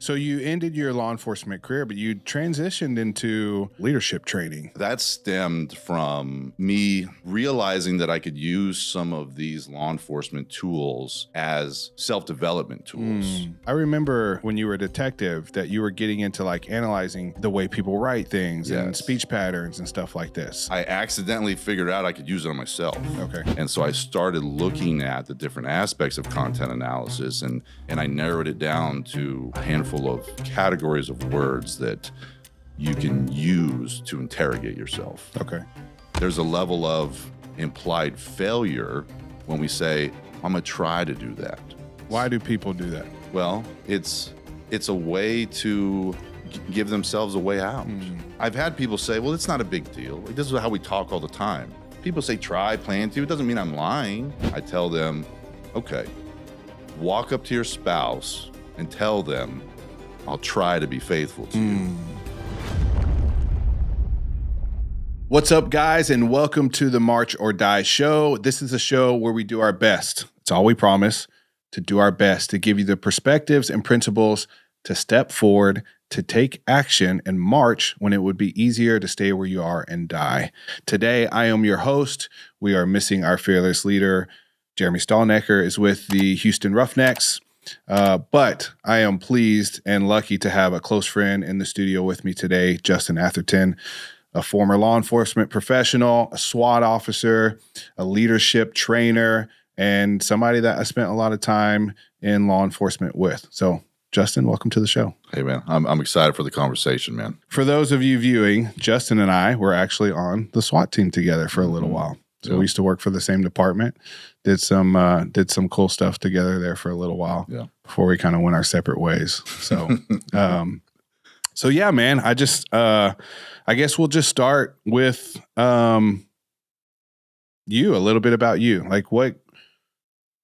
So you ended your law enforcement career, but you transitioned into leadership training. That stemmed from me realizing that I could use some of these law enforcement tools as self-development tools. I remember when you were a detective that you were getting into like analyzing the way people write things and speech patterns and stuff like this. I accidentally figured out I could use it on myself. Okay. And so I started looking at the different aspects of content analysis, and I narrowed it down to a handful of categories of words that you can use to interrogate yourself. Okay. There's a level of implied failure when we say, I'm gonna try to do that. Why do people do that? Well, it's a way to give themselves a way out. I've had people say, well, it's not a big deal. Like, this is how we talk all the time. People say, try, plan to. It doesn't mean I'm lying. I tell them, okay, walk up to your spouse and tell them, I'll try to be faithful to you. What's up, guys, and welcome to the March or Die show. This is a show where we do our best. It's all we promise, to do our best, to give you the perspectives and principles to step forward, to take action and march when it would be easier to stay where you are and die. Today, I am your host. We are missing our fearless leader. Jeremy Stallnecker is with the Houston Roughnecks. But I am pleased and lucky to have a close friend in the studio with me today, Justin Atherton, a former law enforcement professional, a SWAT officer, a leadership trainer, and somebody that I spent a lot of time in law enforcement with. So, Justin, welcome to the show. Hey, man, I'm excited for the conversation, man. For those of you viewing, Justin and I were actually on the SWAT team together for a little while. So we used to work for the same department, did some cool stuff together there for a little while before we kind of went our separate ways. So, so yeah, man, I guess we'll just start with you, a little bit about you. Like what,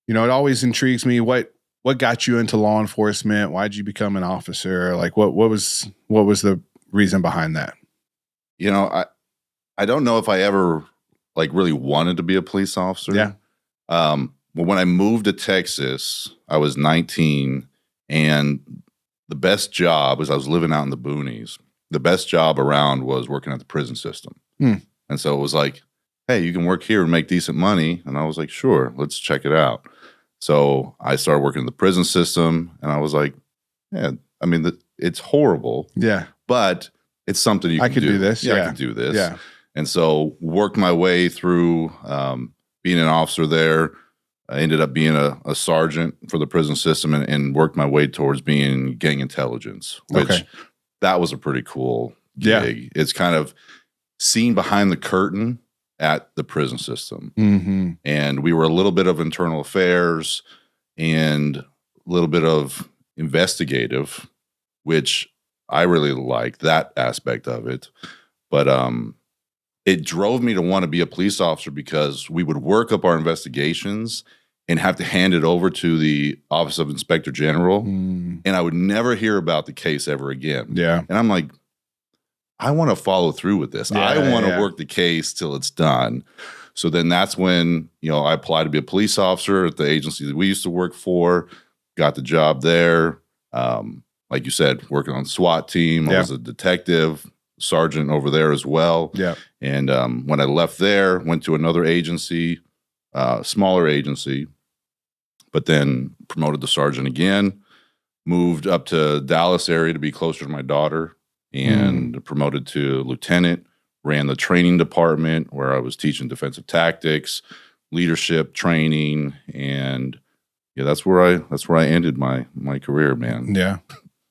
it always intrigues me. What got you into law enforcement? Why'd you become an officer? Like what was the reason behind that? I don't know if I ever really wanted to be a police officer. Yeah. Well, when I moved to Texas, I was 19, and the best job was I was living out in the boonies. The best job around was working at the prison system. And so it was like, hey, you can work here and make decent money. And I was like, sure, let's check it out. So I started working in the prison system, and I was like, yeah, I mean, it's horrible. Yeah. But it's something you can do. I could do this. Yeah, I could do this. Yeah. And so worked my way through being an officer there. I ended up being a sergeant for the prison system and worked my way towards being gang intelligence, which that was a pretty cool gig. Yeah. It's kind of seen behind the curtain at the prison system. Mm-hmm. And we were a little bit of internal affairs and a little bit of investigative, which I really liked that aspect of it. But it drove me to want to be a police officer because we would work up our investigations and have to hand it over to the Office of Inspector General. And I would never hear about the case ever again. Yeah. And I'm like, I want to follow through with this. I want to work the case till it's done. So then that's when, I applied to be a police officer at the agency that we used to work for, got the job there. Like you said, working on the SWAT team. I was a detective, sergeant over there as well. Yeah. And when I left there, went to another agency, smaller agency, but then promoted to sergeant again, moved up to Dallas area to be closer to my daughter, and promoted to lieutenant, ran the training department where I was teaching defensive tactics, leadership training, and that's where I ended my career, man. Yeah.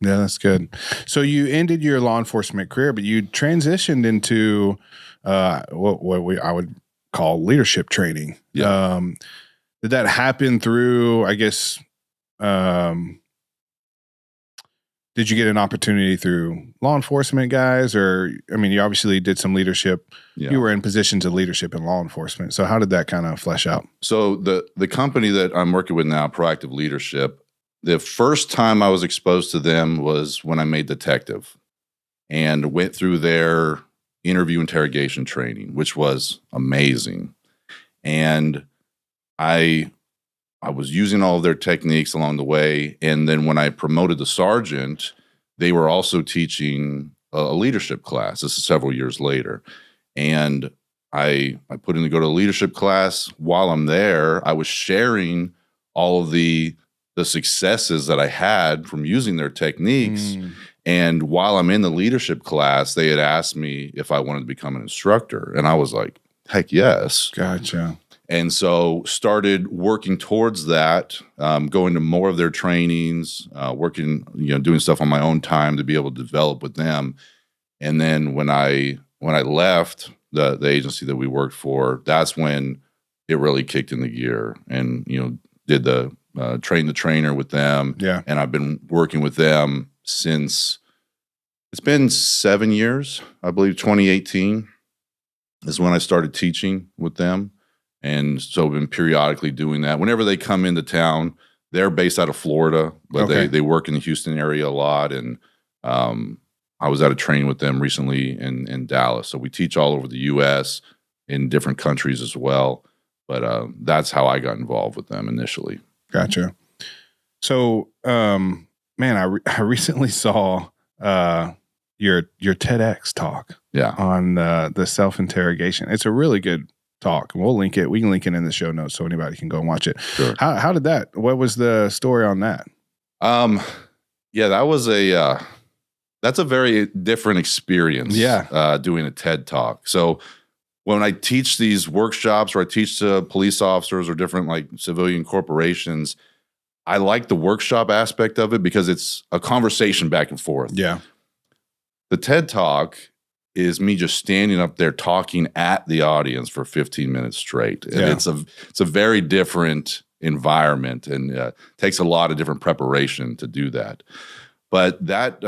Yeah, that's good. So you ended your law enforcement career, but you transitioned into what I would call leadership training. Yeah. Did that happen through, I guess, did you get an opportunity through law enforcement guys? Or, I mean, you obviously did some leadership. Yeah. You were in positions of leadership in law enforcement. So how did that kind of flesh out? So the company that I'm working with now, Proactive Leadership, the first time I was exposed to them was when I made detective and went through their interview interrogation training, which was amazing. And I was using all of their techniques along the way. And then when I promoted to sergeant, they were also teaching a leadership class. This is several years later. And I put in to go to a leadership class. While I'm there, I was sharing all of the successes that I had from using their techniques. And while I'm in the leadership class, they had asked me if I wanted to become an instructor. And I was like, heck yes. Gotcha. And so started working towards that, going to more of their trainings, working, doing stuff on my own time to be able to develop with them. And then when I left the agency that we worked for, that's when it really kicked into gear, and did the train the trainer with them. Yeah. And I've been working with them since it's been 7 years. I believe 2018 is when I started teaching with them. And so I've been periodically doing that. Whenever they come into town, they're based out of Florida, but they work in the Houston area a lot. And I was at a training with them recently in Dallas. So we teach all over the U.S., in different countries as well. But that's how I got involved with them initially. Gotcha. So, man, I recently saw your TEDx talk on the self-interrogation. It's a really good talk. We'll link it. We can link it in the show notes so anybody can go and watch it. Sure. How did that? What was the story on that? Yeah, that was that's a very different experience. Yeah. Doing a TED talk. So when I teach these workshops, or I teach to police officers or different like civilian corporations, I like the workshop aspect of it because it's a conversation back and forth. Yeah. The TED talk is me just standing up there talking at the audience for 15 minutes straight. And it's a very different environment, and takes a lot of different preparation to do that. But that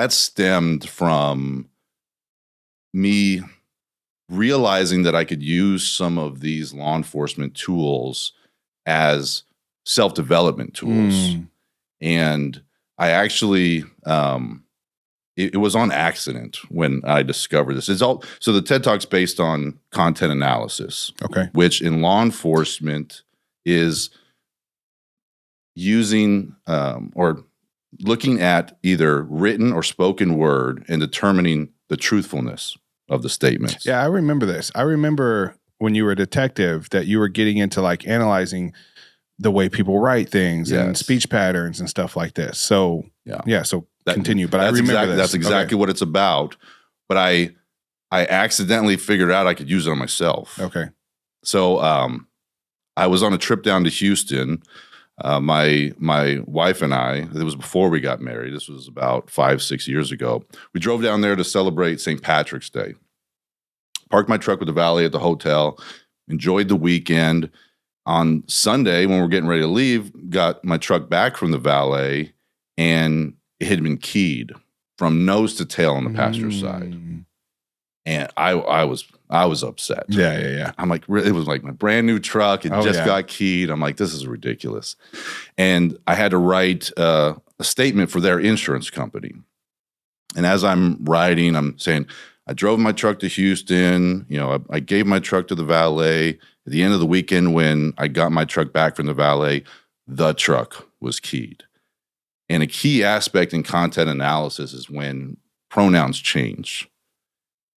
stemmed from me realizing that I could use some of these law enforcement tools as self-development tools. And I actually, it was on accident when I discovered this. So the TED Talk's based on content analysis, which in law enforcement is using or looking at either written or spoken word and determining the truthfulness of the statements. Yeah, I remember this. I remember when you were a detective that you were getting into like analyzing the way people write things and speech patterns and stuff like this. So so continue. But I remember this. That's exactly what it's about. But I accidentally figured out I could use it on myself. Okay. So I was on a trip down to Houston. My wife and I, it was before we got married. This was about 5-6 years ago. We drove down there to celebrate St. Patrick's Day. Parked my truck with the valet at the hotel, enjoyed the weekend. On Sunday, when we're getting ready to leave, got my truck back from the valet, and it had been keyed from nose to tail on the passenger side. And I was upset. Yeah. I'm like, it was like my brand new truck. It just got keyed. I'm like, this is ridiculous. And I had to write a statement for their insurance company. And as I'm writing, I'm saying, I drove my truck to Houston. I gave my truck to the valet. At the end of the weekend, when I got my truck back from the valet, the truck was keyed. And a key aspect in content analysis is when pronouns change.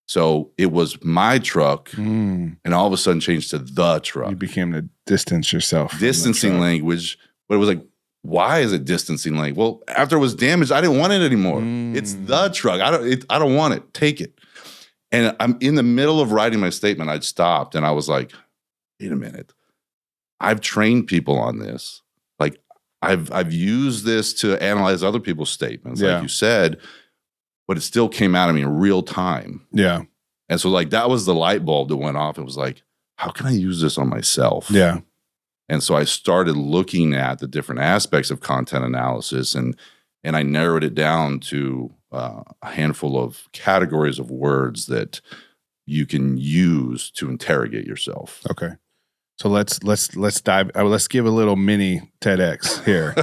So it was my truck, and all of a sudden changed to the truck. You became to distance yourself. Distancing language, but it was like, why is it distancing language? Well, after it was damaged, I didn't want it anymore. It's the truck. I don't want it. Take it. And I'm in the middle of writing my statement. I'd stopped, and I was like, wait a minute. I've trained people on this. Like I've used this to analyze other people's statements, like you said. But it still came out of me in real time. Yeah. And so like that was the light bulb that went off. It was like, how can I use this on myself? Yeah. And so I started looking at the different aspects of content analysis, and I narrowed it down to a handful of categories of words that you can use to interrogate yourself. Okay. So let's dive. Let's give a little mini TEDx here.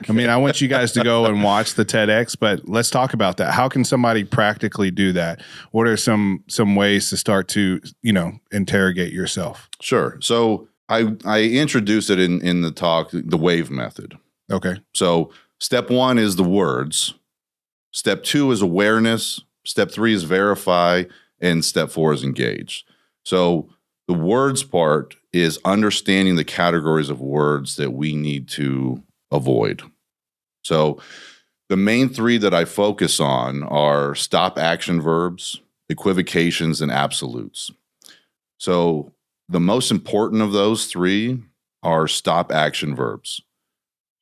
I mean, I want you guys to go and watch the TEDx, but let's talk about that. How can somebody practically do that? What are some ways to start to interrogate yourself? Sure. So I introduced it in the talk, the WAVE method. Okay. So step 1 is the words. Step 2 is awareness. Step 3 is verify. And step 4 is engage. So the words part is understanding the categories of words that we need to avoid. So the main 3 that I focus on are stop action verbs, equivocations, and absolutes. So the most important of those 3 are stop action verbs.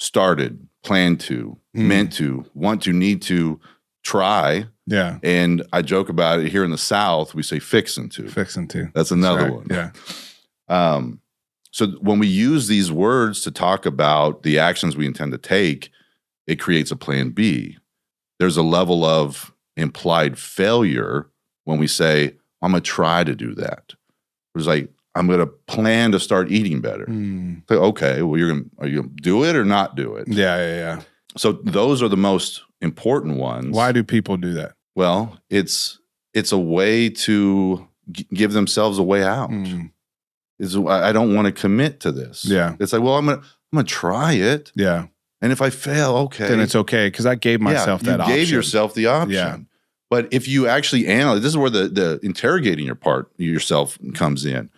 Started, planned to, meant to, want to, need to, try. Yeah. And I joke about it here in the South, we say fixin' to. Fixing to. That's another right. one. Yeah. So when we use these words to talk about the actions we intend to take, it creates a plan B. There's a level of implied failure when we say, I'm going to try to do that. It's like, I'm going to plan to start eating better. Like, okay, well, are you going to do it or not do it? Yeah. So those are the most important ones. Why do people do that? Well, it's a way to give themselves a way out. I don't want to commit to this. Yeah. It's like, well, I'm gonna try it. Yeah. And if I fail, okay. Then it's okay because I gave myself that option. You gave yourself the option. Yeah. But if you actually analyze, this is where the interrogating yourself comes in.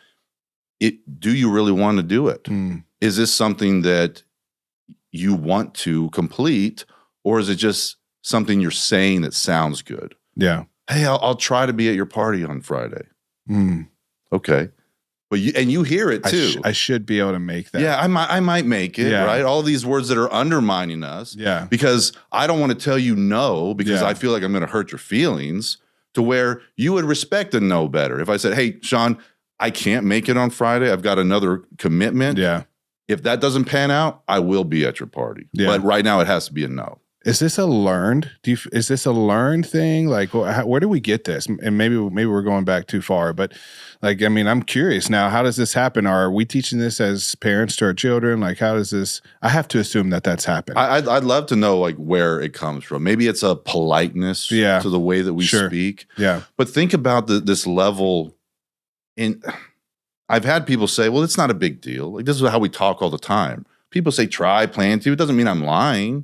Do you really want to do it? Is this something that you want to complete, or is it just something you're saying that sounds good? Yeah. Hey, I'll try to be at your party on Friday. Okay. But you hear it too. I should be able to make that. Yeah, I might make it, right? All these words that are undermining us. Yeah. Because I don't want to tell you no because I feel like I'm going to hurt your feelings, to where you would respect a no better. If I said, hey, Sean, I can't make it on Friday. I've got another commitment. Yeah. If that doesn't pan out, I will be at your party. Yeah. But right now it has to be a no. Is this a learned? Is this a learned thing? Like, where do we get this? And maybe we're going back too far. But like, I mean, I'm curious now. How does this happen? Are we teaching this as parents to our children? Like, how does this? I have to assume that that's happened. I'd love to know like where it comes from. Maybe it's a politeness to the way that we speak. Yeah. But think about this level. I've had people say, "Well, it's not a big deal. Like this is how we talk all the time." People say, "Try, plan to." It doesn't mean I'm lying.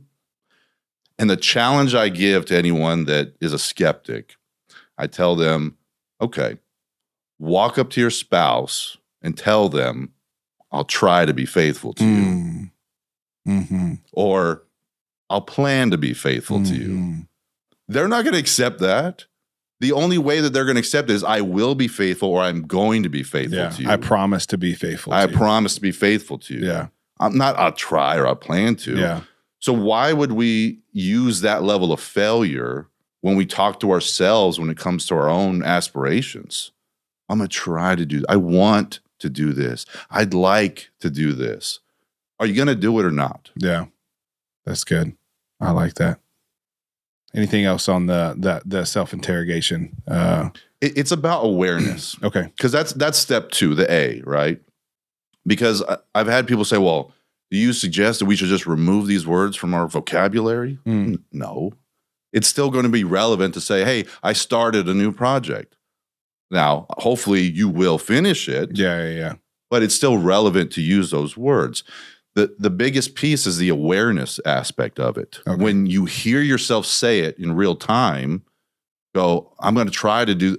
And the challenge I give to anyone that is a skeptic, I tell them, okay, walk up to your spouse and tell them, I'll try to be faithful to you. Or I'll plan to be faithful to you. They're not going to accept that. The only way that they're going to accept it is I will be faithful or I'm going to be faithful to you. I promise to be faithful to you. I promise to be faithful to you. Yeah. I'm not, I'll try or I'll plan to. Yeah. So why would we use that level of failure when we talk to ourselves when it comes to our own aspirations? I'm going to try to do, I want to do this. I'd like to do this. Are you going to do it or not? Yeah. That's good. I like that. Anything else on the self-interrogation? It's about awareness. Okay. Because that's step 2, the A, right? Because I've had people say, well, do you suggest that we should just remove these words from our vocabulary? No. It's still going to be relevant to say, hey, I started a new project. Now, hopefully you will finish it. Yeah. But it's still relevant to use those words. The biggest piece is the awareness aspect of it. Okay. When you hear yourself say it in real time, go, I'm going to try to do,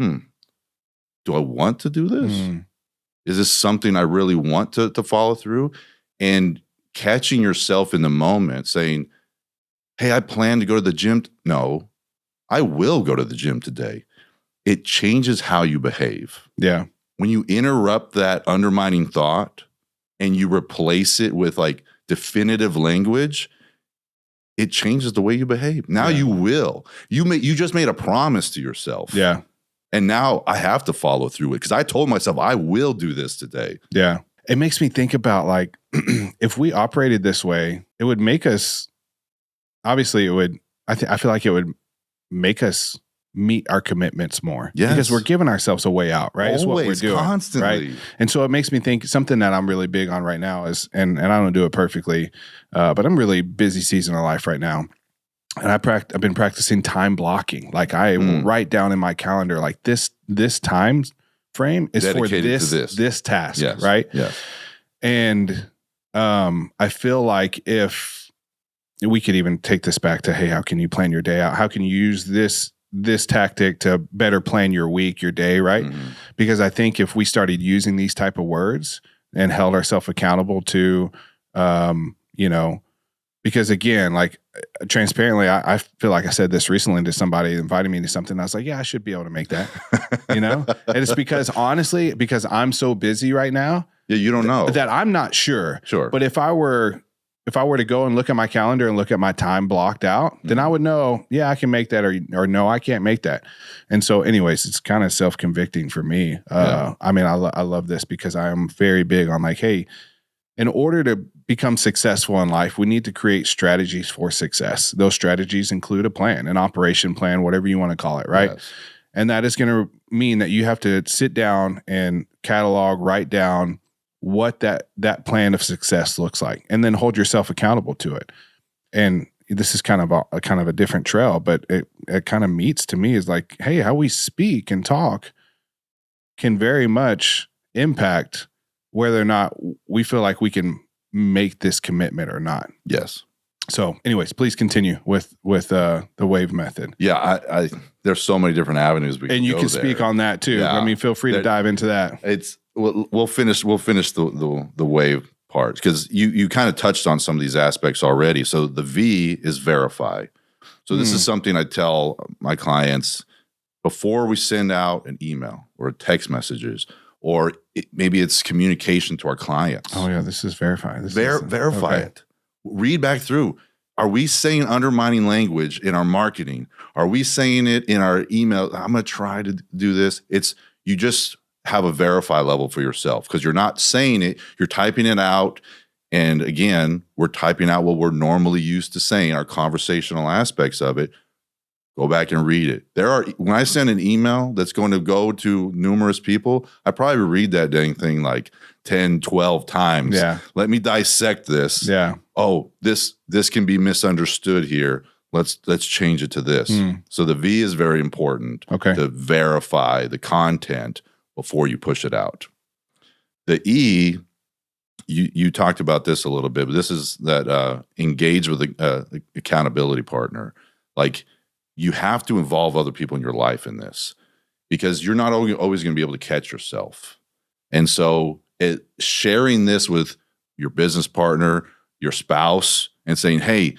do I want to do this? Is this something I really want to follow through? And catching yourself in the moment saying, hey, I plan to go to the gym. No, I will go to the gym today. It changes how you behave. Yeah. When you interrupt that undermining thought and you replace it with like definitive language, it changes the way you behave. Now you will. You just made a promise to yourself. Yeah. And now I have to follow through it because I told myself I will do this today. Yeah. It makes me think about like, if we operated this way, it would make us, obviously it would, I feel like it would make us meet our commitments more. Yes. Because we're giving ourselves a way out, right? Always, is what we're doing. Constantly. Right? And so it makes me think something that I'm really big on right now is, and I don't do it perfectly, but I'm really busy season of life right now. And I've been practicing time blocking. Like I write down in my calendar, like this time frame is dedicated for this task, yes. right? Yes. And I feel like if we could even take this back to, hey, how can you plan your day out? How can you use this tactic to better plan your week, your day, right? Mm-hmm. Because I think if we started using these type of words and held ourselves accountable to, because again, like transparently, I feel like I said this recently to somebody inviting me to something. I was like, yeah, I should be able to make that, And it's because honestly, because I'm so busy right now. Yeah, you don't know that I'm not sure. Sure. But if I were to go and look at my calendar and look at my time blocked out, then I would know, yeah, I can make that, or no, I can't make that. And so anyways, it's kind of self-convicting for me. I mean, I love this because I am very big on like, hey, in order to become successful in life, we need to create strategies for success. Those strategies include a plan, an operation plan, whatever you want to call it, right? Yes. And that is going to mean that you have to sit down and catalog, write down what that plan of success looks like, and then hold yourself accountable to it. And this is kind of a different trail, but it kind of meets to me is like, hey, how we speak and talk can very much impact whether or not we feel like we can make this commitment or not. Yes. So anyways, please continue with the WAVE method. Yeah. I there's so many different avenues we can and you go can there. speak on that too. Yeah. I mean, feel free to dive into that. We'll finish the WAVE part because you kind of touched on some of these aspects already. So the V is verify. So this is something I tell my clients before we send out an email or text messages, or maybe it's communication to our clients. Oh yeah, this is verify. Verify it. Read back through. Are we saying undermining language in our marketing? Are we saying it in our email? I'm going to try to do this. You just have a verify level for yourself because you're not saying it, you're typing it out. And again, we're typing out what we're normally used to saying, our conversational aspects of it. Go back and read it. When I send an email that's going to go to numerous people, I probably read that dang thing like 10, 12 times. Yeah. Let me dissect this. Yeah. Oh, this can be misunderstood here. Let's change it to this. So the V is very important. Okay. To verify the content before you push it out. The E, you talked about this a little bit, but this is that engage with the accountability partner. Like, you have to involve other people in your life in this because you're not always going to be able to catch yourself. And so sharing this with your business partner, your spouse, and saying, hey,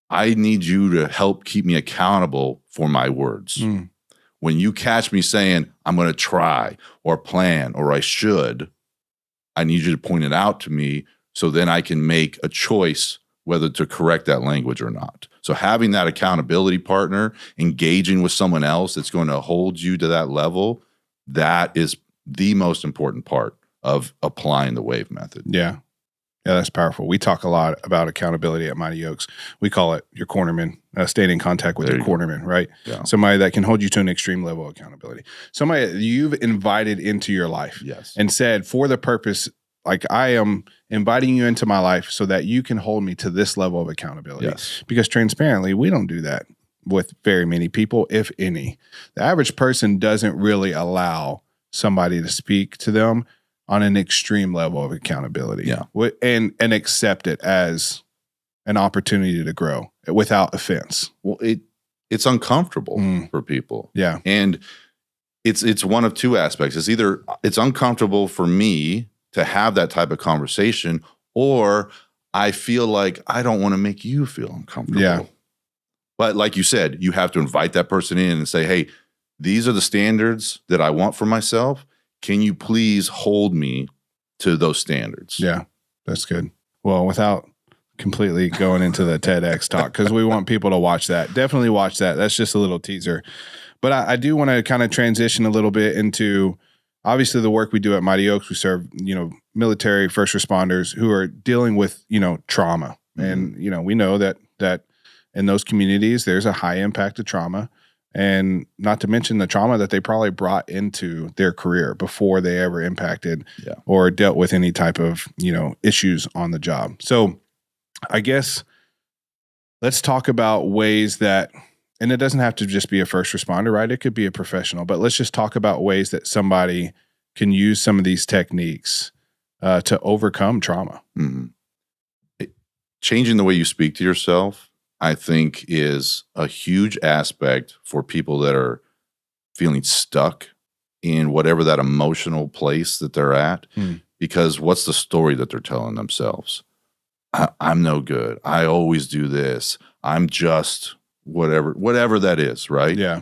I need you to help keep me accountable for my words. When you catch me saying, I'm going to try or plan or I should, I need you to point it out to me so then I can make a choice whether to correct that language or not. So having that accountability partner, engaging with someone else that's going to hold you to that level, that is the most important part of applying the WAVE method. Yeah. Yeah, that's powerful. We talk a lot about accountability at Mighty Oaks. We call it your cornerman, staying in contact with your cornerman, right? Yeah. Somebody that can hold you to an extreme level of accountability. Somebody that you've invited into your life. Yes. And said, for the purpose, like, I am inviting you into my life so that you can hold me to this level of accountability. Yes. Because transparently, we don't do that with very many people, if any. The average person doesn't really allow somebody to speak to them on an extreme level of accountability. Yeah. And accept it as an opportunity to grow without offense. Well, it's uncomfortable for people. Yeah. And it's one of two aspects. It's either it's uncomfortable for me to have that type of conversation, or I feel like I don't want to make you feel uncomfortable. Yeah. But like you said, you have to invite that person in and say, hey, these are the standards that I want for myself. Can you please hold me to those standards? Yeah, that's good. Well, without completely going into the TEDx talk, because we want people to watch that. Definitely watch that. That's just a little teaser. But I do want to kind of transition a little bit into, obviously, the work we do at Mighty Oaks. We serve, military first responders who are dealing with, trauma. And, we know that in those communities, there's a high impact of trauma. And not to mention the trauma that they probably brought into their career before they ever impacted or dealt with any type of, issues on the job. So I guess let's talk about ways that, and it doesn't have to just be a first responder, right? It could be a professional, but let's just talk about ways that somebody can use some of these techniques to overcome trauma. changing the way you speak to yourself, I think, is a huge aspect for people that are feeling stuck in whatever that emotional place that they're at. Because what's the story that they're telling themselves? I'm no good. I always do this. I'm just whatever that is, right? Yeah.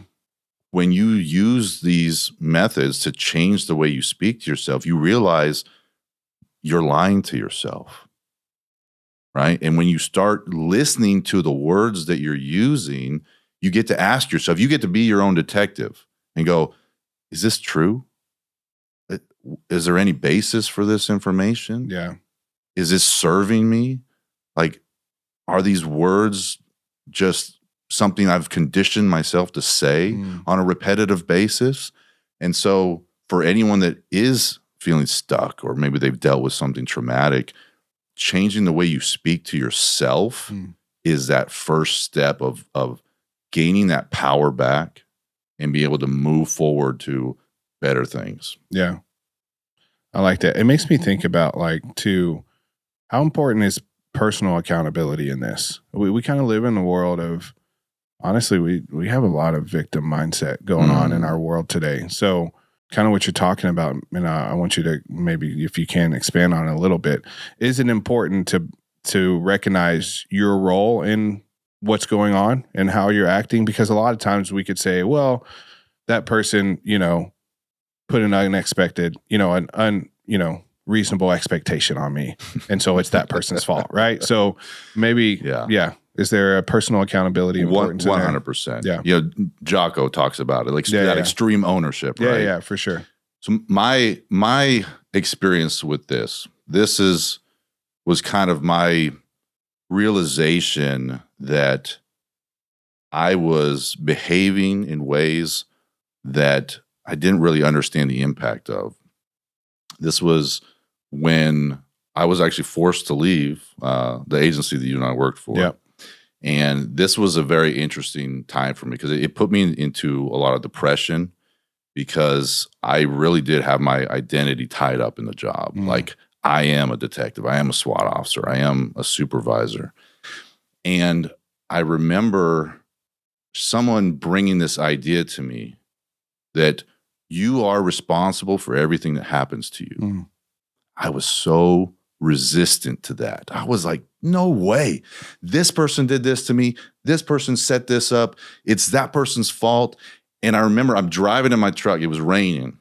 When you use these methods to change the way you speak to yourself, you realize you're lying to yourself, right? And when you start listening to the words that you're using, you get to ask yourself, you get to be your own detective and go, is this true? Is there any basis for this information? Yeah. Is this serving me? Like, are these words just something I've conditioned myself to say on a repetitive basis? And so for anyone that is feeling stuck, or maybe they've dealt with something traumatic, changing the way you speak to yourself is that first step of gaining that power back and be able to move forward to better things. Yeah. I like that. It makes me think about, like, too, how important is personal accountability in this? We kind of live in a world of, honestly, we have a lot of victim mindset going on in our world today. So kind of what you're talking about, and I want you to maybe, if you can, expand on it a little bit. Is it important to recognize your role in what's going on and how you're acting? Because a lot of times we could say, well, that person, put an unexpected, reasonable expectation on me. And so it's that person's fault, right? So maybe, is there a personal accountability importance? 100%. Yeah. Jocko talks about it, like that extreme ownership, right? Yeah, for sure. So my experience with this was kind of my realization that I was behaving in ways that I didn't really understand the impact of. This was when I was actually forced to leave the agency that you and I worked for. Yep. And this was a very interesting time for me because it put me into a lot of depression because I really did have my identity tied up in the job. Like, I am a detective. I am a SWAT officer. I am a supervisor. And I remember someone bringing this idea to me that you are responsible for everything that happens to you. I was so resistant to that. I was like, no way. This person did this to me. This person set this up. It's that person's fault. And I remember I'm driving in my truck. It was raining.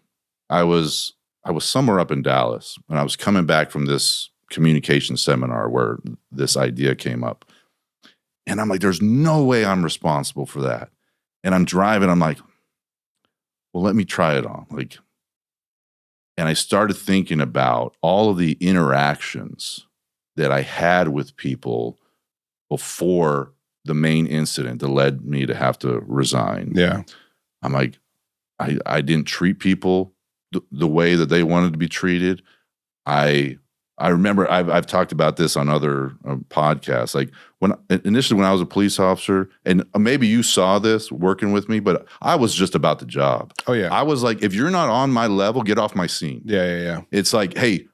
I was somewhere up in Dallas, and I was coming back from this communication seminar where this idea came up. And I'm like, there's no way I'm responsible for that. And I'm driving. I'm like, well, let me try it on. And I started thinking about all of the interactions that I had with people before the main incident that led me to have to resign. Yeah. I'm like, I didn't treat people the way that they wanted to be treated. I remember I've talked about this on other podcasts. Like, initially when I was a police officer, and maybe you saw this working with me, but I was just about the job. Oh yeah. I was like, if you're not on my level, get off my scene. Yeah. It's like, hey,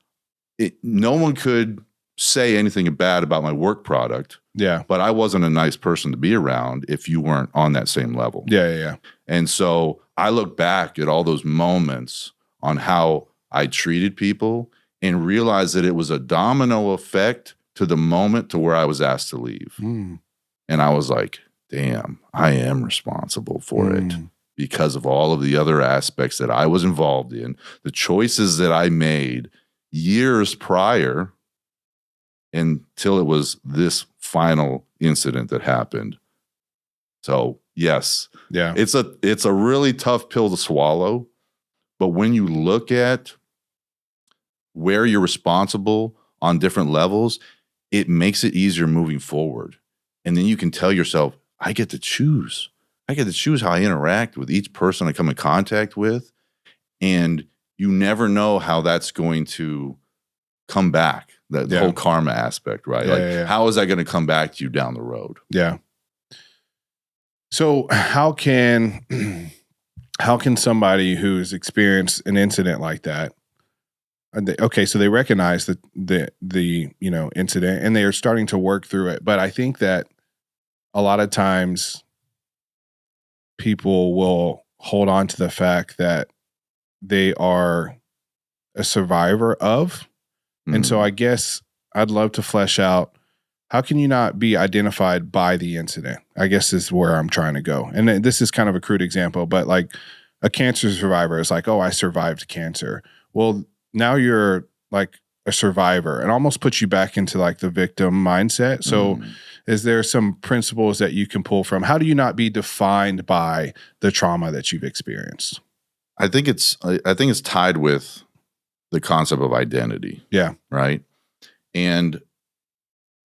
no one could say anything bad about my work product. Yeah. But I wasn't a nice person to be around if you weren't on that same level. Yeah. And so I look back at all those moments on how I treated people and realized that it was a domino effect to the moment to where I was asked to leave. And I was like, damn, I am responsible for it because of all of the other aspects that I was involved in, the choices that I made years prior until it was this final incident that happened. So yes, it's a really tough pill to swallow, but when you look at where you're responsible on different levels, it makes it easier moving forward. And then you can tell yourself, I get to choose. I get to choose how I interact with each person I come in contact with. And you never know how that's going to come back. The whole karma aspect, right? How is that going to come back to you down the road? Yeah. So how can somebody who's experienced an incident like that okay, so they recognize the incident, and they are starting to work through it. But I think that a lot of times people will hold on to the fact that they are a survivor of. And so I guess I'd love to flesh out, how can you not be identified by the incident? I guess is where I'm trying to go. And this is kind of a crude example, but like a cancer survivor is like, oh, I survived cancer. Well, now you're like a survivor, and almost puts you back into like the victim mindset. So is there some principles that you can pull from? How do you not be defined by the trauma that you've experienced? I think it's tied with the concept of identity. Yeah. Right. And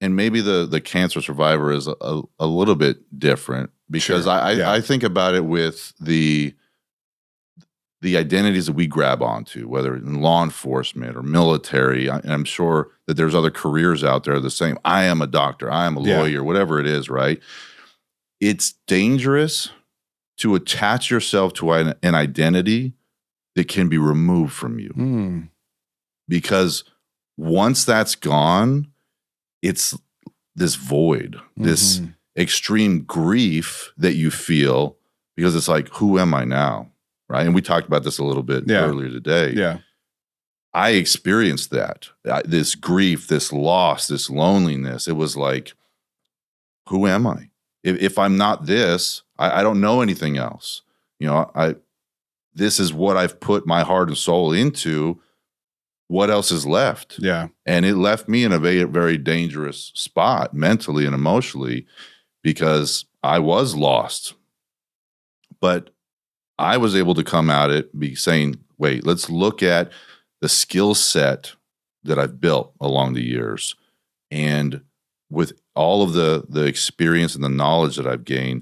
maybe the cancer survivor is a little bit different, because Sure. I think about it with the identities that we grab onto, whether in law enforcement or military. And I'm sure that there's other careers out there the same. I am a doctor, I am a lawyer, whatever it is, right? It's dangerous to attach yourself to an identity that can be removed from you. Because once that's gone, it's this void, this extreme grief that you feel, because it's like, who am I now? Right. And we talked about this a little bit earlier today. Yeah. I experienced that, this grief, this loss, this loneliness. It was like, who am I? If I'm not this, I don't know anything else. This is what I've put my heart and soul into. What else is left? Yeah. And it left me in a very, very dangerous spot mentally and emotionally, because I was lost. But I was able to come at it saying, wait, let's look at the skill set that I've built along the years. And with all of the experience and the knowledge that I've gained,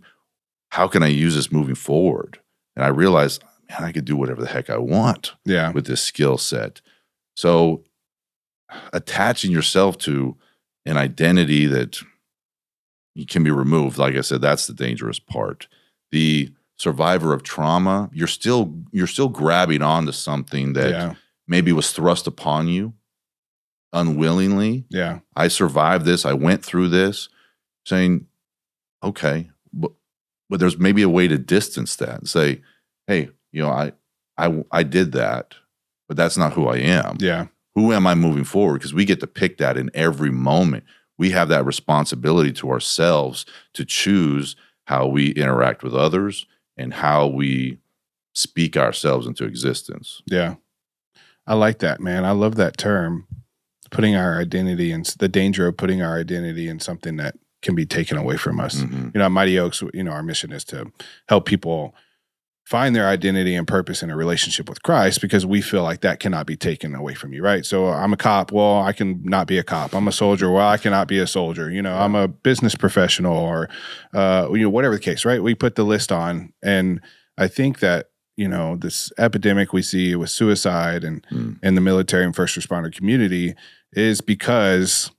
how can I use this moving forward? And I realized, man, I could do whatever the heck I want with this skill set. So attaching yourself to an identity that can be removed, like I said, that's the dangerous part. The survivor of trauma, you're still grabbing onto something that maybe was thrust upon you unwillingly. Yeah. I survived this. I went through this, saying, okay, but there's maybe a way to distance that and say, hey, I did that, but that's not who I am. Yeah. Who am I moving forward? Because we get to pick that in every moment. We have that responsibility to ourselves to choose how we interact with others and how we speak ourselves into existence. Yeah. I like that, man. I love that term, putting our identity in, the danger of putting our identity in something that can be taken away from us. At Mighty Oaks, our mission is to help people find their identity and purpose in a relationship with Christ, because we feel like that cannot be taken away from you, right? So I'm a cop. Well, I can not be a cop. I'm a soldier. Well, I cannot be a soldier. I'm a business professional, or, whatever the case, right? We put the list on. And I think that, this epidemic we see with suicide and in the military and first responder community is because,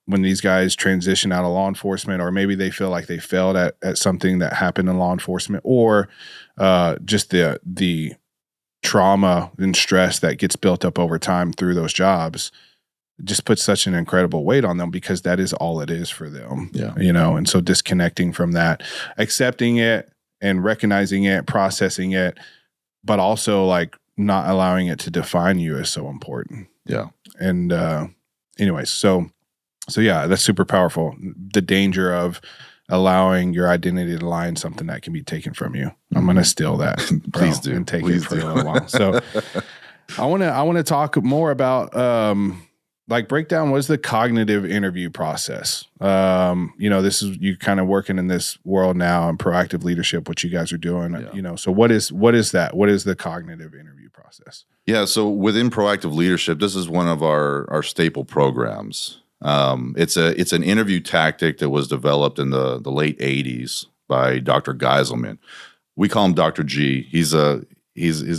when these guys transition out of law enforcement, or maybe they feel like they failed at something that happened in law enforcement, or just the trauma and stress that gets built up over time through those jobs, just puts such an incredible weight on them, because that is all it is for them. Yeah. And so disconnecting from that, accepting it and recognizing it, processing it, but also like not allowing it to define you is so important. Yeah. And anyways, So yeah, that's super powerful. The danger of allowing your identity to lie in something that can be taken from you. I'm going to steal that, please do, and take it for a little while. So I want to talk more about break down, what's the cognitive interview process. This is you kind of working in this world now, and proactive leadership, what you guys are doing. Yeah. So what is that? What is the cognitive interview process? Yeah. So within proactive leadership, this is one of our staple programs. It's an interview tactic that was developed in the late 80s by Dr. Geiselman. We call him Dr. G. He's a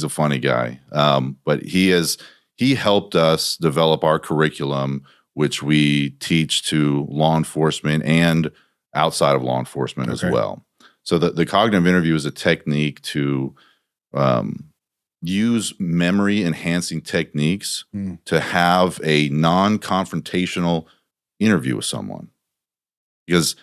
funny guy. But he helped us develop our curriculum, which we teach to law enforcement and outside of law enforcement as well. So the cognitive interview is a technique to use memory enhancing techniques to have a non-confrontational interview with someone. Because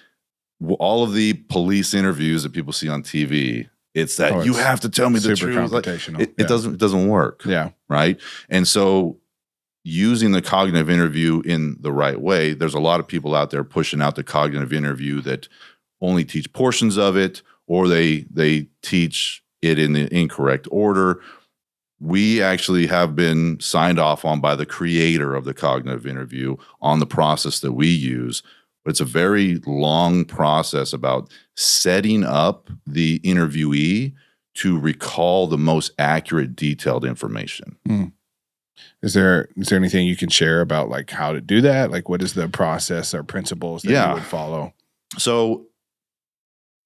all of the police interviews that people see on TV, it's that you have to tell me the truth. Like, it doesn't work. Yeah. Right. And so using the cognitive interview in the right way, there's a lot of people out there pushing out the cognitive interview that only teach portions of it, or they teach it in the incorrect order. We actually have been signed off on by the creator of the cognitive interview on the process that we use. But it's a very long process about setting up the interviewee to recall the most accurate, detailed information. Is there anything you can share about like how to do that? Like, what is the process or principles that you would follow? So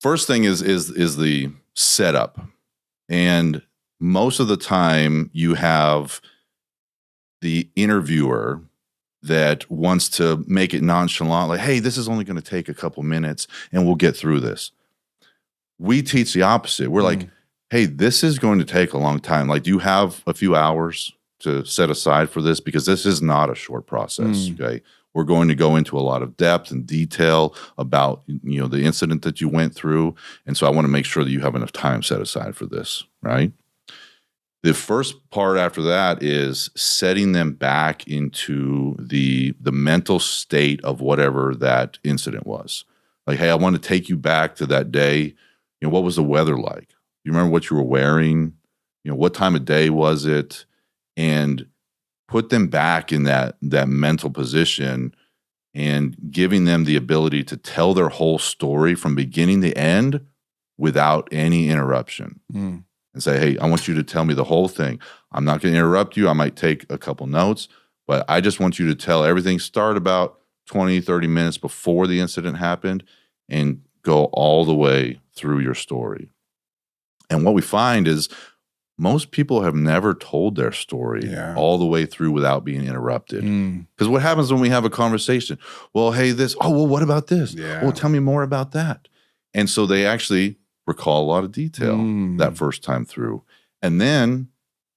first thing is the setup. And most of the time you have the interviewer that wants to make it nonchalant, like, hey, this is only going to take a couple minutes and we'll get through this. We teach the opposite. We're like, hey, this is going to take a long time. Like, do you have a few hours to set aside for this? Because this is not a short process, okay? We're going to go into a lot of depth and detail about, the incident that you went through. And so I want to make sure that you have enough time set aside for this, right? The first part after that is setting them back into the mental state of whatever that incident was. Like, hey, I want to take you back to that day. What was the weather like? You remember what you were wearing? What time of day was it? And put them back in that mental position and giving them the ability to tell their whole story from beginning to end without any interruption. And say, hey, I want you to tell me the whole thing. I'm not going to interrupt you. I might take a couple notes, but I just want you to tell everything. Start about 20, 30 minutes before the incident happened and go all the way through your story. And what we find is most people have never told their story all the way through without being interrupted. Because what happens when we have a conversation? Well, hey, what about this? Well, tell me more about that. And so they actually recall a lot of detail that first time through. And then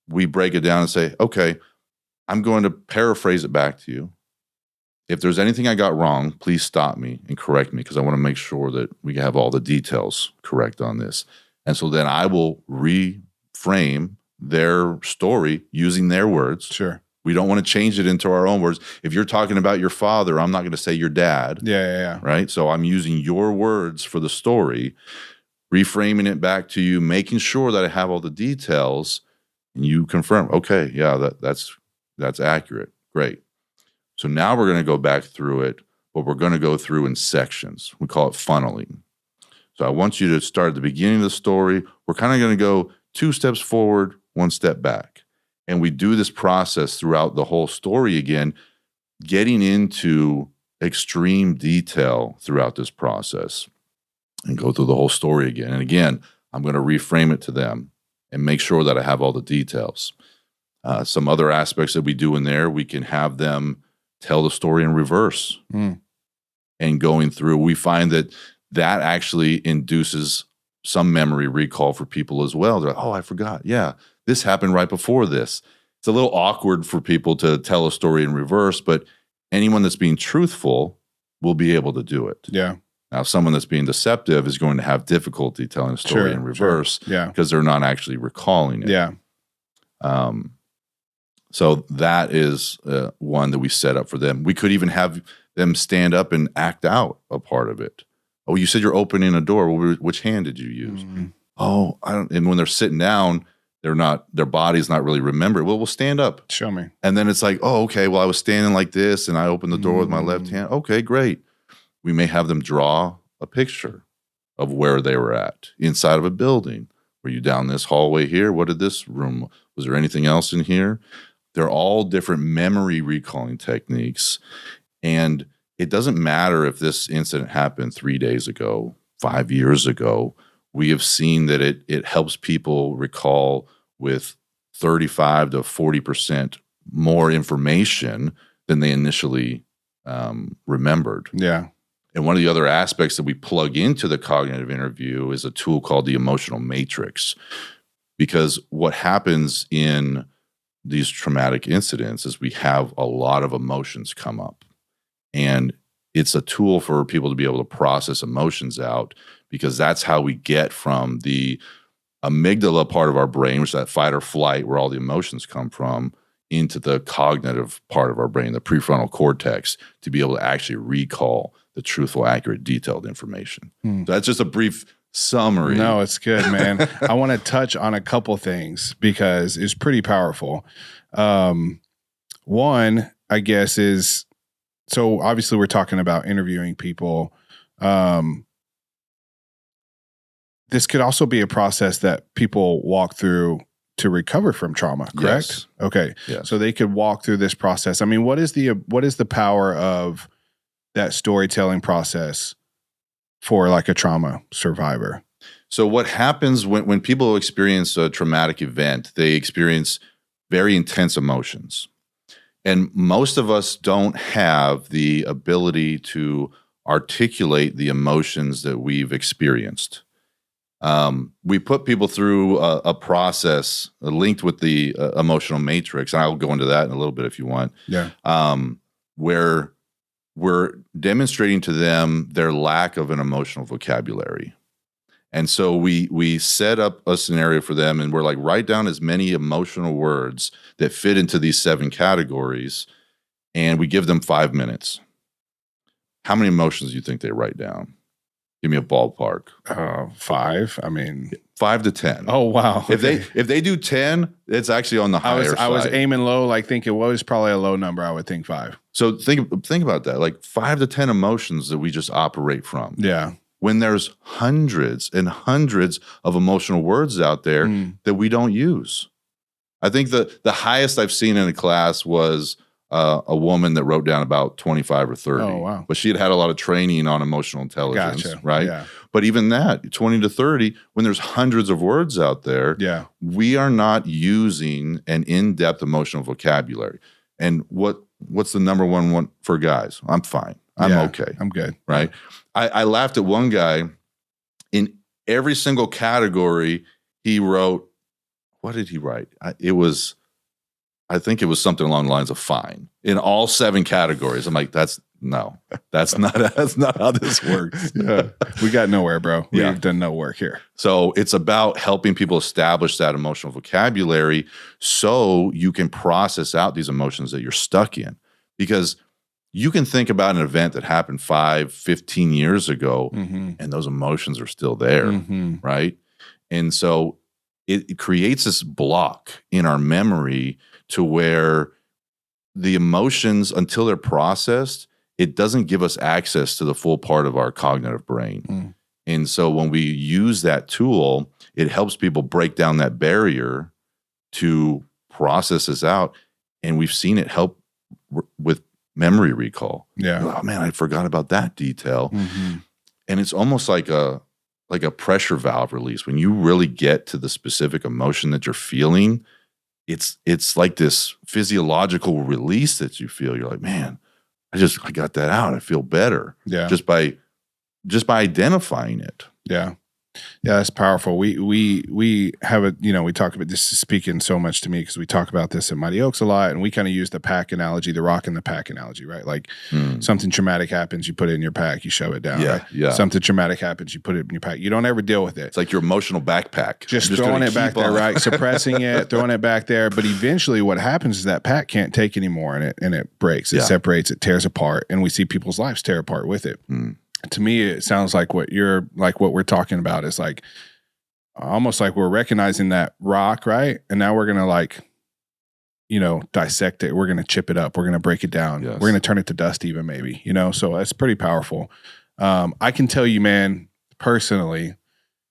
we break it down and say, okay, I'm going to paraphrase it back to you. If there's anything I got wrong, please stop me and correct me, because I want to make sure that we have all the details correct on this. And so then I will reframe their story using their words. Sure. We don't want to change it into our own words. If you're talking about your father, I'm not going to say your dad. Yeah. Right? So I'm using your words for the story, reframing it back to you, making sure that I have all the details, and you confirm, okay, yeah, that's accurate. Great. So now we're going to go back through it, but we're going to go through in sections. We call it funneling. So I want you to start at the beginning of the story. We're kind of going to go 2 steps forward, 1 step back. And we do this process throughout the whole story again, getting into extreme detail throughout this process, and go through the whole story again. And again, I'm going to reframe it to them and make sure that I have all the details. Some other aspects that we do in there, we can have them tell the story in reverse. And going through, we find that actually induces some memory recall for people as well. They're like, oh, I forgot. Yeah, this happened right before this. It's a little awkward for people to tell a story in reverse, but anyone that's being truthful will be able to do it. Yeah. Now, someone that's being deceptive is going to have difficulty telling a story in reverse because they're not actually recalling it. Yeah. So that is one that we set up for them. We could even have them stand up and act out a part of it. Oh, you said you're opening a door. Well, which hand did you use? Oh, I don't. And when they're sitting down, their body's not really remembering. Well, we'll stand up. Show me. And then it's like, oh, okay, well, I was standing like this and I opened the door with my left hand. Okay, great. We may have them draw a picture of where they were at inside of a building. Were you down this hallway here? What did this room? Was there anything else in here? They're all different memory recalling techniques. And it doesn't matter if this incident happened 3 days ago, 5 years ago. We have seen that it helps people recall with 35 to 40% more information than they initially remembered. Yeah. And one of the other aspects that we plug into the cognitive interview is a tool called the emotional matrix. because what happens in these traumatic incidents is we have a lot of emotions come up, and it's a tool for people to be able to process emotions out, because that's how we get from the amygdala part of our brain, which is that fight or flight where all the emotions come from, into the cognitive part of our brain, the prefrontal cortex, to be able to actually recall the truthful, accurate, detailed information. So that's just a brief summary. No, it's good, man. I want to touch on a couple things because it's pretty powerful. One, I guess, is, so obviously we're talking about interviewing people. This could also be a process that people walk through to recover from trauma, correct? Yes. Okay. Yes. So they could walk through this process. I mean, what is the power of that storytelling process for like a trauma survivor? So what happens when people experience a traumatic event, they experience very intense emotions. And most of us don't have the ability to articulate the emotions that we've experienced. We put people through a process linked with the emotional matrix, and I'll go into that in a little bit if you want. Yeah. Where we're demonstrating to them their lack of an emotional vocabulary. And so we set up a scenario for them, and we're like, write down as many emotional words that fit into these 7 categories, and we give them 5 minutes. How many emotions do you think they write down? Give me a ballpark. 5. I mean, 5 to 10. Oh wow. Okay. If they do 10, it's actually on the higher side. I was aiming low, like thinking what was probably a low number. I would think 5. So think about that, like 5 to 10 emotions that we just operate from. Yeah. When there's hundreds and hundreds of emotional words out there that we don't use. I think the highest I've seen in a class was a woman that wrote down about 25 or 30. Oh, wow. But she had had a lot of training on emotional intelligence, Gotcha. right? Yeah. But even that, 20 to 30, when there's hundreds of words out there, Yeah. we are not using an in-depth emotional vocabulary. And what's the number one for guys? I'm fine. I'm okay. I'm good. Right? I laughed at one guy. In every single category, he wrote, what did he write? I think it was something along the lines of fine in all 7 categories. I'm like, that's not how this works. Yeah. We got nowhere, bro. We've Yeah. done no work here. So it's about helping people establish that emotional vocabulary so you can process out these emotions that you're stuck in. Because you can think about an event that happened 5, 15 years ago, and those emotions are still there, right? And so it creates this block in our memory to where the emotions, until they're processed, it doesn't give us access to the full part of our cognitive brain. And so when we use that tool, it helps people break down that barrier to process this out. And we've seen it help with memory recall. Yeah. Oh man, I forgot about that detail. And it's almost like a pressure valve release. When you really get to the specific emotion that you're feeling, it's like this physiological release that you feel. You're like, man, I got that out. I feel better. Yeah. Just by identifying it. Yeah. Yeah, that's powerful. We have a, we talk about this, is speaking so much to me because we talk about this at Mighty Oaks a lot, and we kind of use the pack analogy, the rock in the pack analogy, right? Like something traumatic happens, you put it in your pack, you shove it down, right? Yeah. Something traumatic happens, you put it in your pack. You don't ever deal with it. It's like your emotional backpack. Just throwing it back there, right? Suppressing it, throwing it back there. But eventually what happens is that pack can't take anymore, and it breaks, it separates, it tears apart, and we see people's lives tear apart with it. To me, it sounds like what we're talking about is like almost like we're recognizing that rock, right? And now we're gonna dissect it. We're gonna chip it up. We're gonna break it down. Yes. We're gonna turn it to dust, even maybe. So that's pretty powerful. I can tell you, man, personally,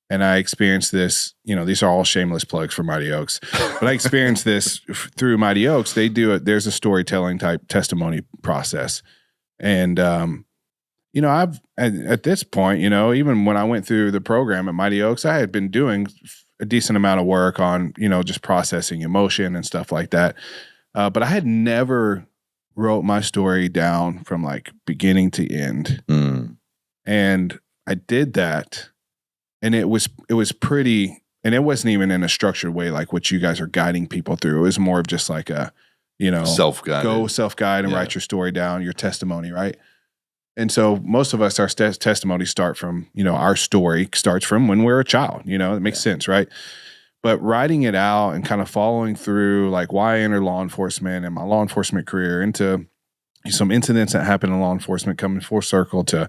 and I experienced this. These are all shameless plugs for Mighty Oaks, but I experienced this through Mighty Oaks. They do it. There's a storytelling type testimony process, and I've at this point, even when I went through the program at Mighty Oaks, I had been doing a decent amount of work on, just processing emotion and stuff like that. But I had never wrote my story down from like beginning to end. And I did that, and it was pretty and it wasn't even in a structured way like what you guys are guiding people through. It was more of just like a, self-guided. Go self-guide and write your story down, your testimony, right? And so most of us, our testimonies start from, our story starts from when we're a child, it makes sense, right? But writing it out and kind of following through, like why I entered law enforcement and my law enforcement career, into some incidents that happened in law enforcement, coming full circle to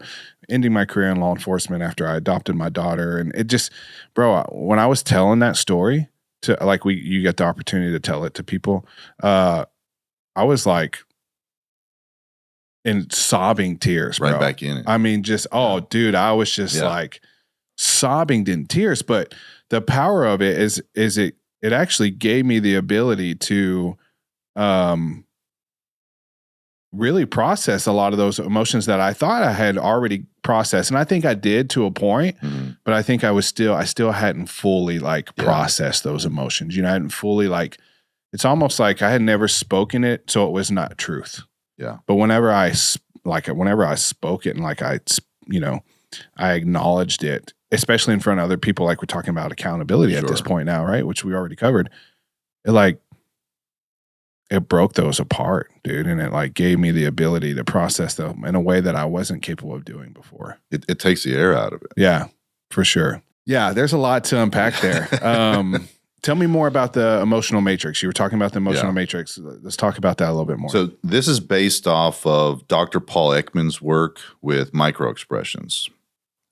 ending my career in law enforcement after I adopted my daughter. And it just, bro, when I was telling that story to you get the opportunity to tell it to people, I was like in sobbing tears, bro. Right back in it. I mean, just, dude, I was just like sobbing in tears. But the power of it is it actually gave me the ability to really process a lot of those emotions that I thought I had already processed. And I think I did to a point, but I think I still hadn't fully processed those emotions. I hadn't fully it's almost like I had never spoken it, so it was not truth. Yeah. But whenever I spoke it and I acknowledged it, especially in front of other people, like we're talking about accountability at this point now, right? Which we already covered. It broke those apart, dude. And it gave me the ability to process them in a way that I wasn't capable of doing before. It takes the air out of it. Yeah, for sure. Yeah, there's a lot to unpack there. Tell me more about the emotional matrix. You were talking about the emotional matrix. Let's talk about that a little bit more. So this is based off of Dr. Paul Ekman's work with microexpressions.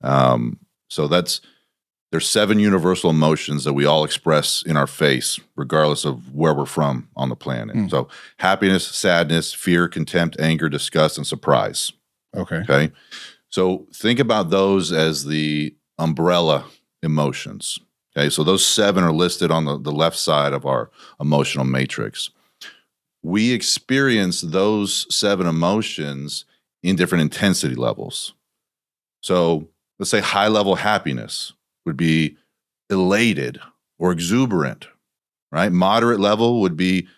So there's 7 universal emotions that we all express in our face, regardless of where we're from on the planet. So happiness, sadness, fear, contempt, anger, disgust, and surprise. Okay. So think about those as the umbrella emotions. Okay. So those 7 are listed on the left side of our emotional matrix. We experience those 7 emotions in different intensity levels. So let's say high level happiness would be elated or exuberant, right? Moderate level would be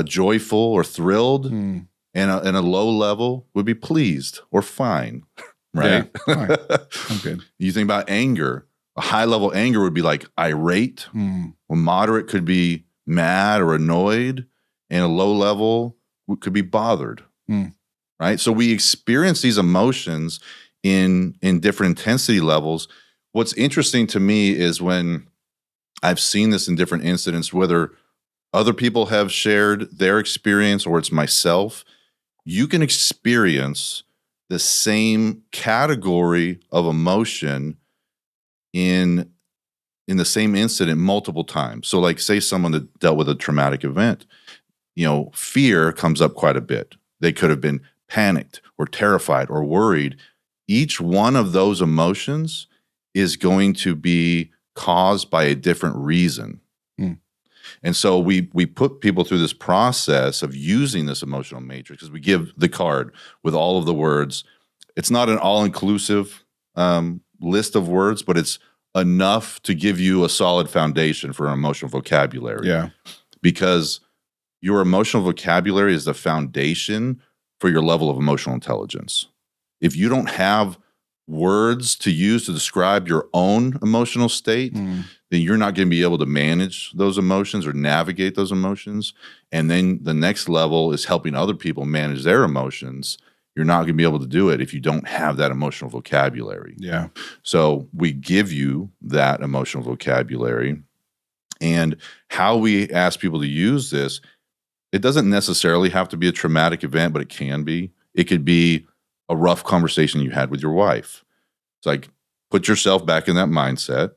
joyful or thrilled, and a low level would be pleased or fine, right? Yeah. All right. I'm good. You think about anger. A high level anger would be like irate. Well, moderate could be mad or annoyed, and a low level could be bothered, right? So we experience these emotions in different intensity levels. What's interesting to me is when I've seen this in different incidents, whether other people have shared their experience or it's myself, you can experience the same category of emotion in the same incident multiple times. So like say someone that dealt with a traumatic event, fear comes up quite a bit. They could have been panicked or terrified or worried. Each one of those emotions is going to be caused by a different reason. And so we put people through this process of using this emotional matrix, because we give the card with all of the words. It's not an all-inclusive list of words, but it's enough to give you a solid foundation for an emotional vocabulary. Yeah. Because your emotional vocabulary is the foundation for your level of emotional intelligence. If you don't have words to use to describe your own emotional state, then you're not going to be able to manage those emotions or navigate those emotions. And then the next level is helping other people manage their emotions. You're not going to be able to do it if you don't have that emotional vocabulary. Yeah. So we give you that emotional vocabulary. And how we ask people to use this, it doesn't necessarily have to be a traumatic event, but it can be. It could be a rough conversation you had with your wife. It's like, put yourself back in that mindset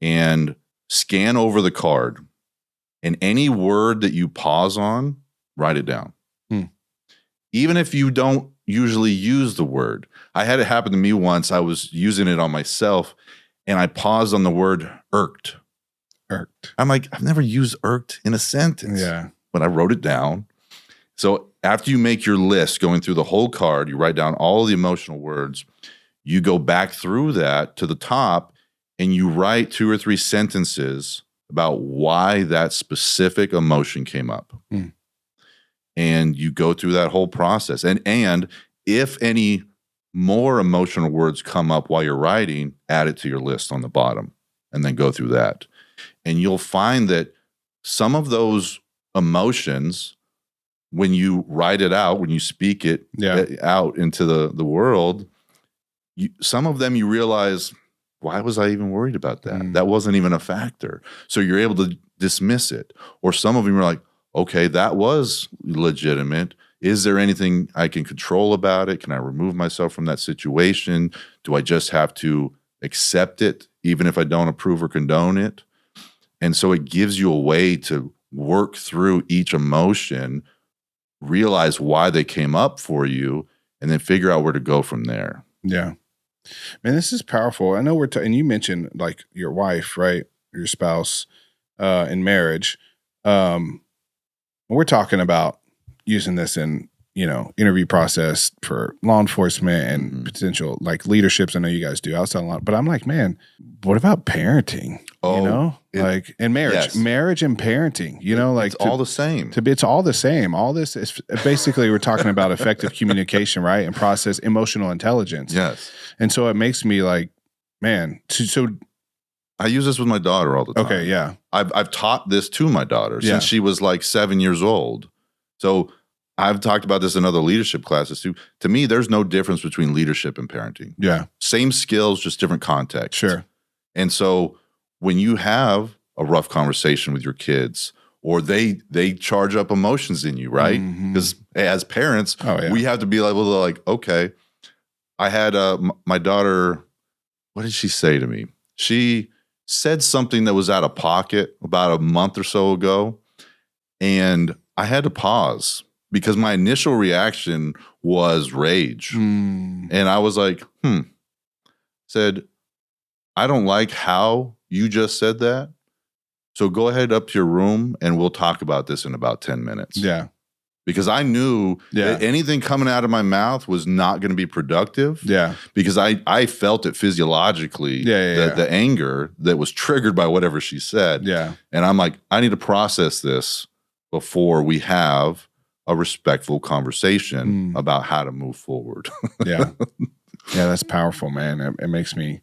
and scan over the card, and any word that you pause on, write it down. Even if you don't usually use the word. I had it happen to me once. I was using it on myself and I paused on the word irked. I'm like, I've never used irked in a sentence. Yeah. But I wrote it down. So after you make your list, going through the whole card, you write down all the emotional words, you go back through that to the top and you write 2 or 3 sentences about why that specific emotion came up. And you go through that whole process. And if any more emotional words come up while you're writing, add it to your list on the bottom. and then go through that. And you'll find that some of those emotions, when you write it out, when you speak it out into the world, some of them you realize, why was I even worried about that? That wasn't even a factor. So you're able to dismiss it. Or some of them are like, okay, that was legitimate. Is there anything I can control about it? Can I remove myself from that situation? Do I just have to accept it, even if I don't approve or condone it? And so it gives you a way to work through each emotion, realize why they came up for you, and then figure out where to go from there. Yeah. Man, this is powerful. I know and you mentioned like your wife, right? Your spouse in marriage. We're talking about using this in, interview process for law enforcement and potential like leaderships. I know you guys do outside a lot, but I'm like, man, what about parenting? Like in marriage, marriage and parenting, like it's all the same. It's all the same. All this is basically we're talking about effective communication, right? And process emotional intelligence. Yes. And so it makes me like, man, so I use this with my daughter all the time. Okay, yeah. I've taught this to my daughter since she was like 7 years old. So I've talked about this in other leadership classes too. To me, there's no difference between leadership and parenting. Yeah. Same skills, just different context. Sure. And so when you have a rough conversation with your kids, or they charge up emotions in you, right? Because as parents, we have to be able to like, okay, I had my daughter, what did she say to me? She said something that was out of pocket about a month or so ago, and I had to pause because my initial reaction was rage. And I was like, said, I don't like how you just said that. So go ahead up to your room and we'll talk about this in about 10 minutes. Yeah. Because I knew that anything coming out of my mouth was not going to be productive. Yeah. Because I felt it physiologically, the anger that was triggered by whatever she said. Yeah. And I'm like, I need to process this before we have a respectful conversation about how to move forward. Yeah, that's powerful, man. It makes me,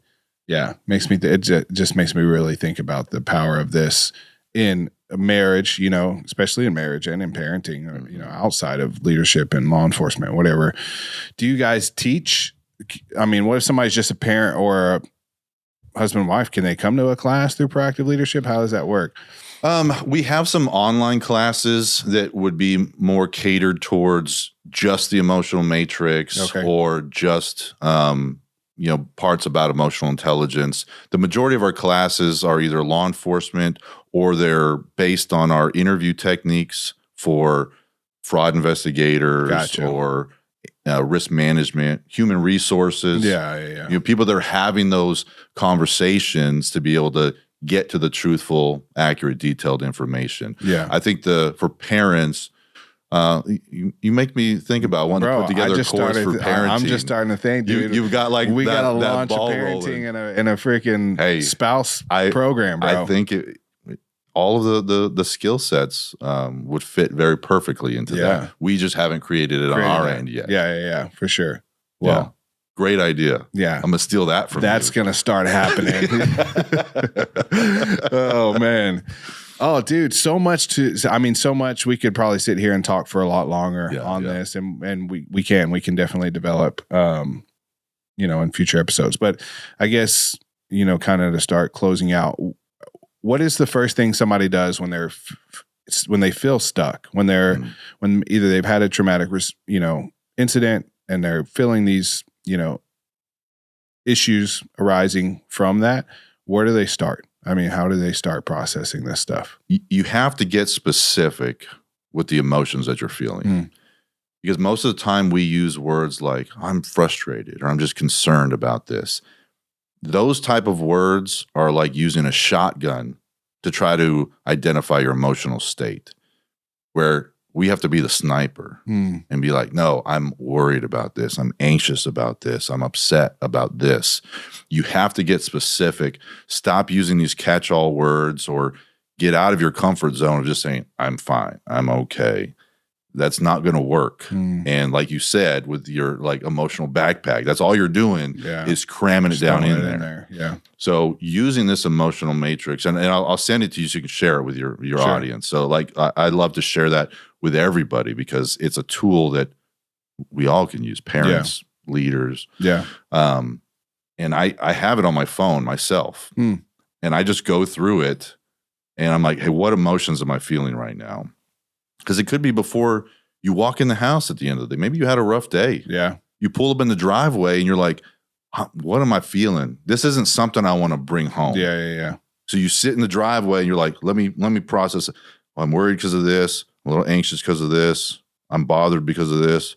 it just makes me really think about the power of this in marriage, especially in marriage and in parenting, or, outside of leadership and law enforcement, whatever. Do you guys teach? I mean, what if somebody's just a parent or a husband and wife? Can they come to a class through proactive leadership? How does that work? We have some online classes that would be more catered towards just the emotional matrix or just, parts about emotional intelligence. The majority of our classes are either law enforcement or they're based on our interview techniques for fraud investigators or risk management, human resources. People that are having those conversations to be able to get to the truthful, accurate, detailed information. Yeah, I think for parents, you make me think about wanting to put together a course for parenting. I'm just starting to think, dude. You've got like we got to that launch ball parenting in a freaking spouse program, bro. I think all of the skill sets would fit very perfectly into that. We just haven't created it on our end yet. Yeah, for sure. Well. Great idea. Yeah. I'm going to steal that from you. That's going to start happening. Oh, man. Oh, dude, so much we could probably sit here and talk for a lot longer on this. And we can definitely develop, in future episodes. But I guess, kind of to start closing out, what is the first thing somebody does when they feel stuck, when either they've had a traumatic, incident and they're feeling these, issues arising from that? Where do they start? I mean, how do they start processing this stuff? You have to get specific with the emotions that you're feeling. Because most of the time we use words like, I'm frustrated, or I'm just concerned about this. Those type of words are like using a shotgun to try to identify your emotional state, where we have to be the sniper and be like, no, I'm worried about this. I'm anxious about this. I'm upset about this. You have to get specific. Stop using these catch-all words or get out of your comfort zone of just saying, I'm fine. I'm okay. that's not going to work. And like you said, with your like emotional backpack, that's all you're doing is cramming it down in there. Yeah. So using this emotional matrix, and I'll send it to you so you can share it with your audience. So like I love to share that with everybody because it's a tool that we all can use, parents, leaders. Yeah. And I have it on my phone myself. And I just go through it and I'm like, hey, what emotions am I feeling right now? Because it could be before you walk in the house at the end of the day. Maybe you had a rough day. Yeah. You pull up in the driveway and you're like, what am I feeling? This isn't something I want to bring home. Yeah. So you sit in the driveway and you're like, let me process it. Well, I'm worried because of this. I'm a little anxious because of this. I'm bothered because of this.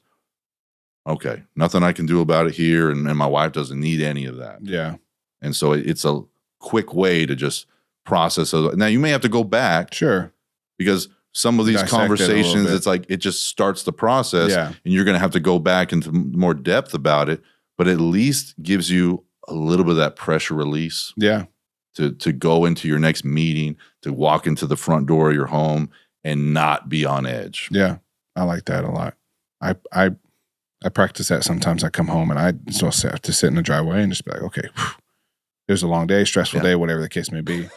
Okay. Nothing I can do about it here. And my wife doesn't need any of that. Yeah. And so it's a quick way to just process it. Now you may have to go back. Sure. Because some of these Dissect conversations, it's like it just starts the process and you're going to have to go back into more depth about it, but at least gives you a little bit of that pressure release. Yeah. To go into your next meeting, to walk into the front door of your home and not be on edge. Yeah. I like that a lot. I practice that sometimes. I come home and I still have to sit in the driveway and just be like, okay, there's a long day, stressful day, whatever the case may be.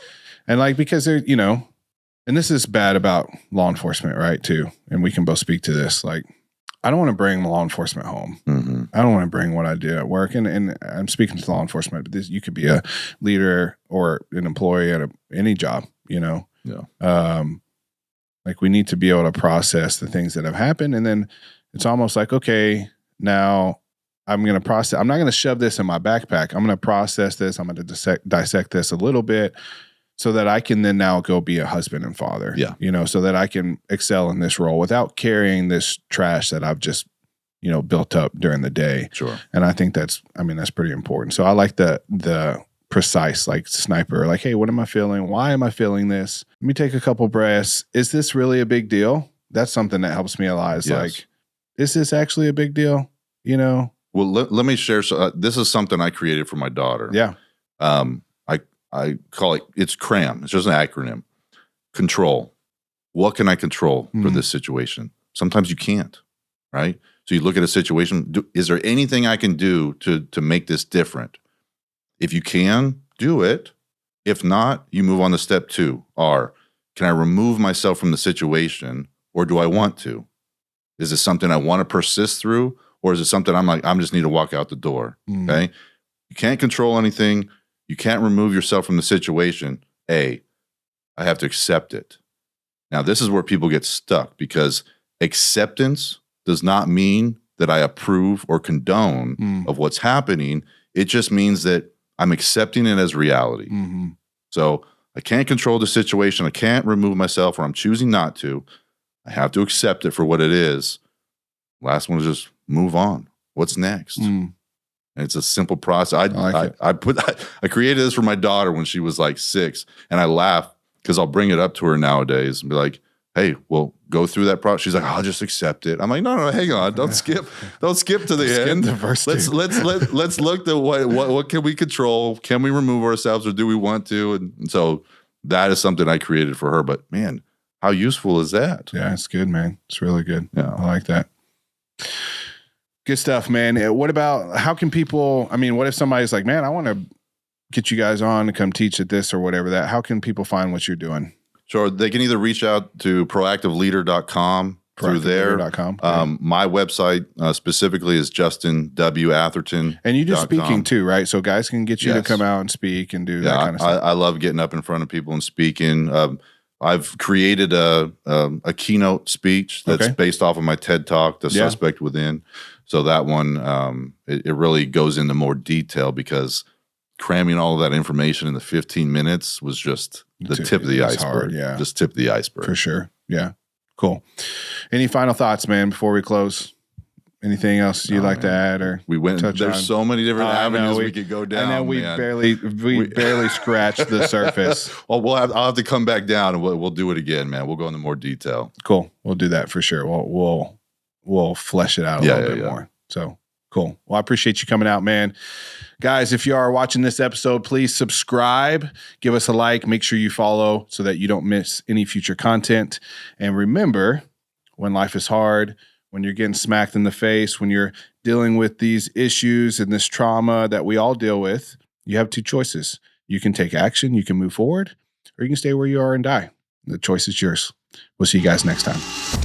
And like, because there, and this is bad about law enforcement, right, too. And we can both speak to this. Like, I don't want to bring law enforcement home. I don't want to bring what I do at work. And I'm speaking to law enforcement, but you could be a leader or an employee at any job, Yeah. Like, we need to be able to process the things that have happened. And then it's almost like, okay, now I'm going to process. I'm not going to shove this in my backpack. I'm going to process this. I'm going to dissect this a little bit, so that I can then now go be a husband and father, so that I can excel in this role without carrying this trash that I've just, built up during the day. Sure. And I think that's pretty important. So I like the precise, like sniper, like, hey, what am I feeling? Why am I feeling this? Let me take a couple breaths. Is this really a big deal? That's something that helps me a lot. It's like, is this actually a big deal? Well, let me share. So, this is something I created for my daughter. Yeah. I call it's CRAM. It's just an acronym. Control. What can I control for this situation? Sometimes you can't, right? So you look at a situation. Is there anything I can do to make this different? If you can, do it. If not, you move on to step 2. R. Can I remove myself from the situation, or do I want to? Is it something I want to persist through, or is it something I'm like, I just need to walk out the door? Okay. You can't control anything. You can't remove yourself from the situation. I have to accept it. Now, this is where people get stuck, because acceptance does not mean that I approve or condone of what's happening. It just means that I'm accepting it as reality. So I can't control the situation. I can't remove myself, or I'm choosing not to. I have to accept it for what it is. Last one is just move on. What's next? And it's a simple process. I created this for my daughter when she was like 6, and I laugh because I'll bring it up to her nowadays and be like, "Hey, well, go through that process." She's like, "I'll just accept it." I'm like, "No, hang on, don't skip to the end. Let's look at what can we control? Can we remove ourselves, or do we want to?" And so that is something I created for her. But man, how useful is that? Yeah, it's good, man. It's really good. Yeah, I like that. Good stuff, man. What about, how can people, what if somebody's like, man, I want to get you guys on to come teach at this or whatever that, how can people find what you're doing? Sure. They can either reach out to proactiveleader.com through there. My website specifically is Justin W. Atherton. And you do speaking too, right? So guys can get you to come out and speak and do that kind of stuff. I love getting up in front of people and speaking. I've created a keynote speech that's based off of my TED Talk, The Suspect Within. So that one, it really goes into more detail, because cramming all of that information in the 15 minutes was just the tip of the iceberg. Hard, just tip of the iceberg. For sure. Yeah. Cool. Any final thoughts, man, before we close? Anything else you'd like to add, or we went? There's so many different avenues we could go down. And then we barely scratched the surface. Well, I'll have to come back down and we'll do it again, man. We'll go into more detail. Cool. We'll do that for sure. We'll flesh it out a little bit more. So cool. Well, I appreciate you coming out, man. Guys, if you are watching this episode, please subscribe, give us a like, make sure you follow so that you don't miss any future content. And remember, when life is hard, when you're getting smacked in the face, when you're dealing with these issues and this trauma that we all deal with, you have two choices. You can take action, you can move forward, or you can stay where you are and die. The choice is yours. We'll see you guys next time.